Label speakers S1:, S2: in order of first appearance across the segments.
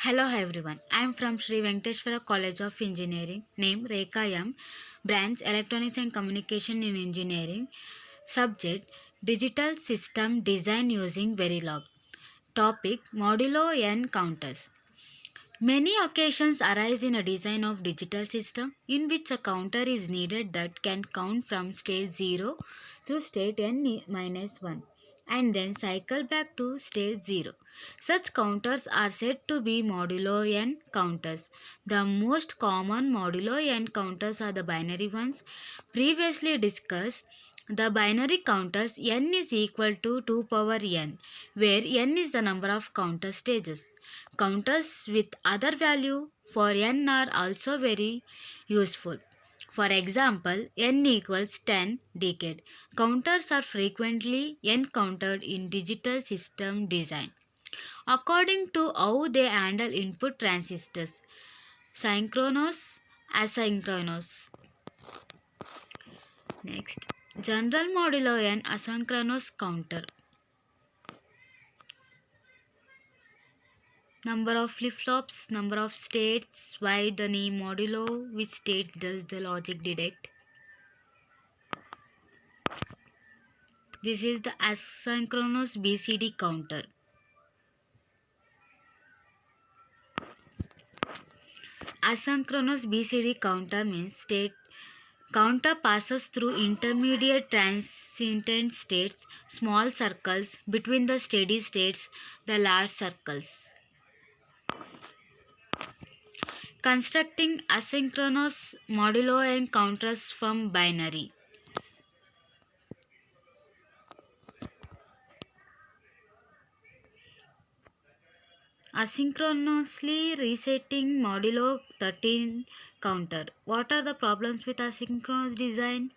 S1: Hello everyone, I am from Sri Venkateshwara College of Engineering, name Rekha M, branch Electronics and Communication in Engineering, subject Digital System Design Using Verilog, topic Modulo N Counters. Many occasions arise in a design of digital system in which a counter is needed that can count from state 0 through state n-1 and then cycle back to state 0. Such counters are said to be modulo n counters. The most common modulo n counters are the binary ones previously discussed. The binary counters n is equal to 2 power n, where n is the number of counter stages. Counters with other value for n are also very useful. For example, n equals 10 decade. Counters are frequently encountered in digital system design. According to how they handle input transistors, synchronous, asynchronous. Next, general modulo n asynchronous counter. Number of flip-flops, number of states, why the name modulo, which states does the logic detect. This is the asynchronous BCD counter. Asynchronous BCD counter means state counter passes through intermediate transient states, small circles between the steady states, the large circles. Constructing asynchronous modulo and counters from binary. Asynchronously resetting modulo 13 counter. What are the problems with asynchronous design?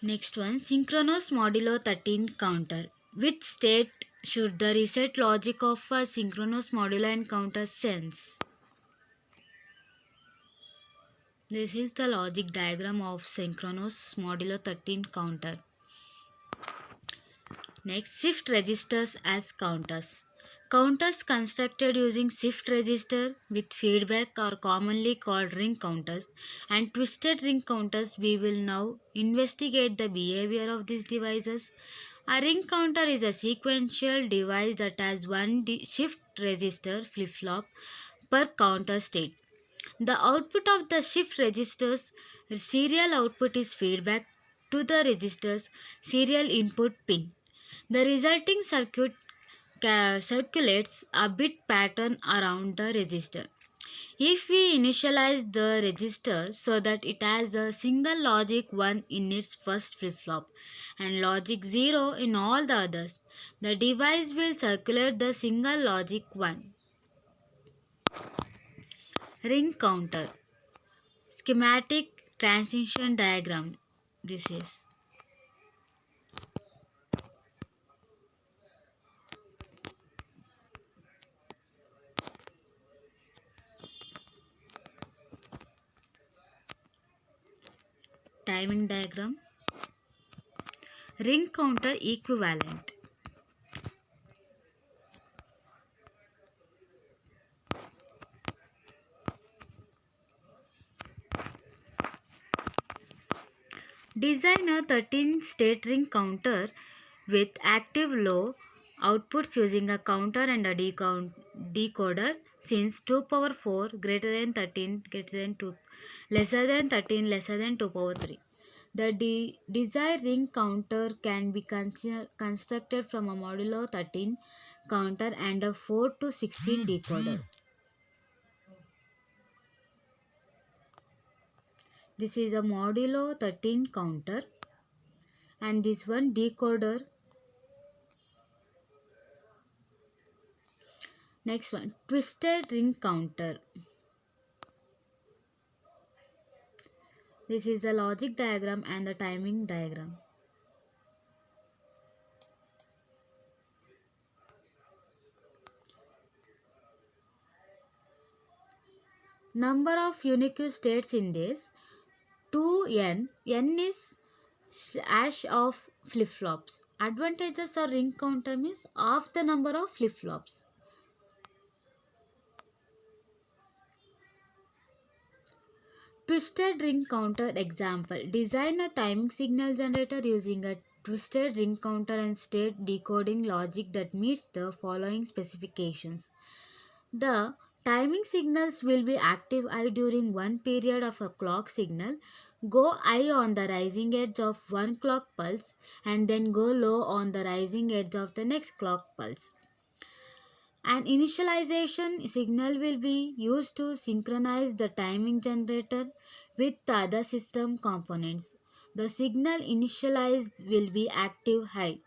S1: Next one, synchronous modulo 13 counter. Which state should the reset logic of a synchronous modulo and counter sense? This is the logic diagram of synchronous modulo 13 counter. Next, shift registers as counters. Counters constructed using shift register with feedback are commonly called ring counters, and twisted ring counters. We will now investigate the behavior of these devices. A ring counter is a sequential device that has one shift register flip-flop per counter state. The output of the shift register's serial output is feedback to the register's serial input pin. The resulting circuit circulates a bit pattern around the register. If we initialize the register so that it has a single logic 1 in its first flip-flop and logic 0 in all the others, the device will circulate the single logic 1. Ring counter. Schematic transition diagram. This is timing diagram. Ring counter equivalent. Design a 13-state ring counter with active low outputs using a counter and a decoder since 2 power 4 greater than 13 greater than 2 lesser than 13 lesser than 2 power 3. The desired ring counter can be constructed from a modulo 13 counter and a 4 to 16 decoder. This is a modulo 13 counter and this one decoder. Next one, twisted ring counter. This is the logic diagram and the timing diagram. Number of unique states in this 2n. N is Slash of flip-flops. Advantages of ring counter means half the number of flip-flops. Twisted ring counter example. Design a timing signal generator using a twisted ring counter and state decoding logic that meets the following specifications. The timing signals will be active high during one period of a clock signal, go high on the rising edge of one clock pulse, and then go low on the rising edge of the next clock pulse. An initialization signal will be used to synchronize the timing generator with the other system components. The signal initialized will be active high.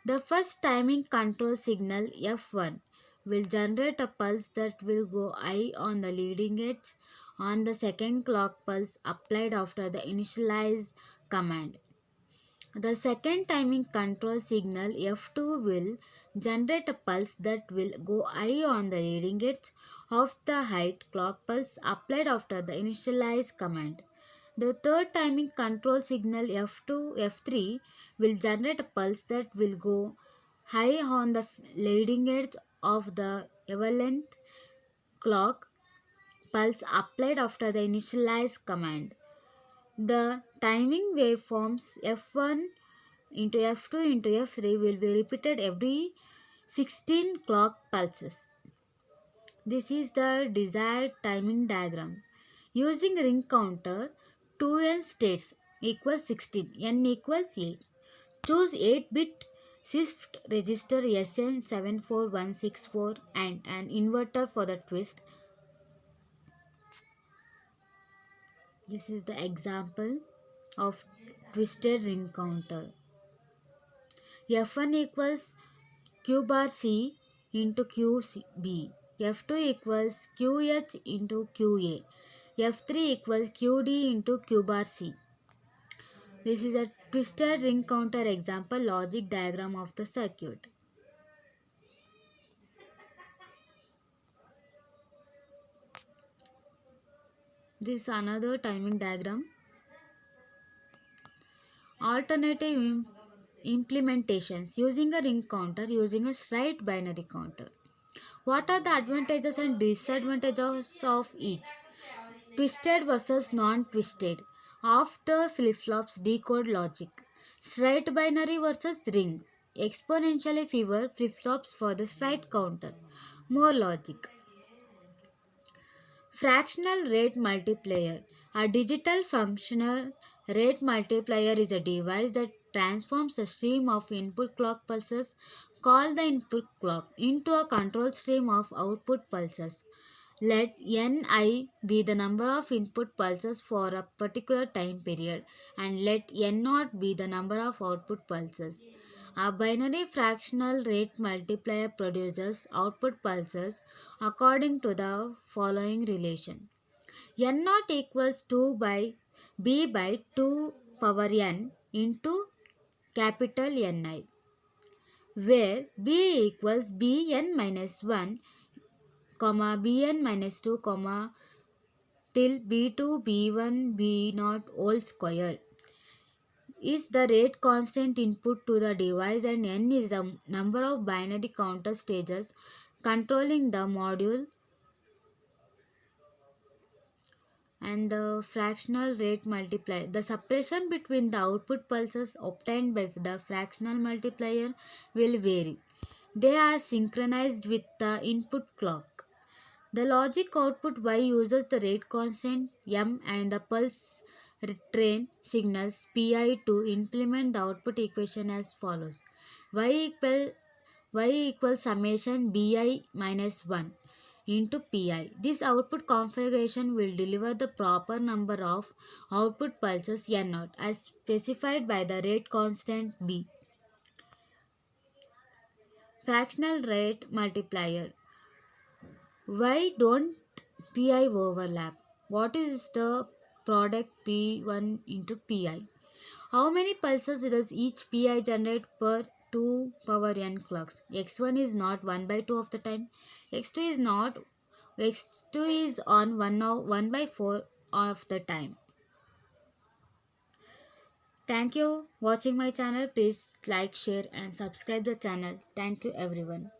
S1: The first timing control signal F1 will generate a pulse that will go high on the leading edge on the second clock pulse applied after the initialize command. The second timing control signal F2 will generate a pulse that will go high on the leading edge of the height clock pulse applied after the initialize command. The third timing control signal F2 F3 will generate a pulse that will go high on the leading edge of the equivalent clock pulse applied after the initialize command. The timing waveforms F1 into F2 into F3 will be repeated every 16 clock pulses. This is the desired timing diagram. Using ring counter, 2n states equals 16, n equals 8. Choose 8-bit shift register SN74164 and an inverter for the twist. This is the example of twisted ring counter. F1 equals Q bar C into QB. F2 equals QH into QA. F3 equals QD into Q bar C. This is a twisted ring counter example logic diagram of the circuit. This is another timing diagram. Alternative implementations using a ring counter using a straight binary counter. What are the advantages and disadvantages of each? Twisted versus non-twisted. Of the flip-flops decode logic. Straight binary versus ring. Exponentially fewer flip-flops for the straight counter. More logic. Fractional rate multiplier. A digital functional rate multiplier is a device that transforms a stream of input clock pulses called the input clock into a control stream of output pulses. Let Ni be the number of input pulses for a particular time period and let N0 be the number of output pulses. A binary fractional rate multiplier produces output pulses according to the following relation. N0 equals 2 by B by 2 power n into capital Ni, where B equals Bn minus 1, Bn minus 2, till B2, B1, B0 whole square is the rate constant input to the device and n is the number of binary counter stages controlling the module, and the fractional rate multiplier. The separation between the output pulses obtained by the fractional multiplier will vary. They are synchronized with the input clock. The logic output Y uses the rate constant M and the pulse train signals Pi to implement the output equation as follows. Y equals summation Bi minus 1 into Pi. This output configuration will deliver the proper number of output pulses N0 as specified by the rate constant B. Fractional rate multiplier. Why don't Pi overlap? What is the product P1 into Pi? How many pulses does each Pi generate per 2 power n clocks? X1 is not 1 by 2 of the time. X2 is not. X2 is on 1 by 4 of the time. Thank you watching my channel. Please like, share and subscribe the channel. Thank you everyone.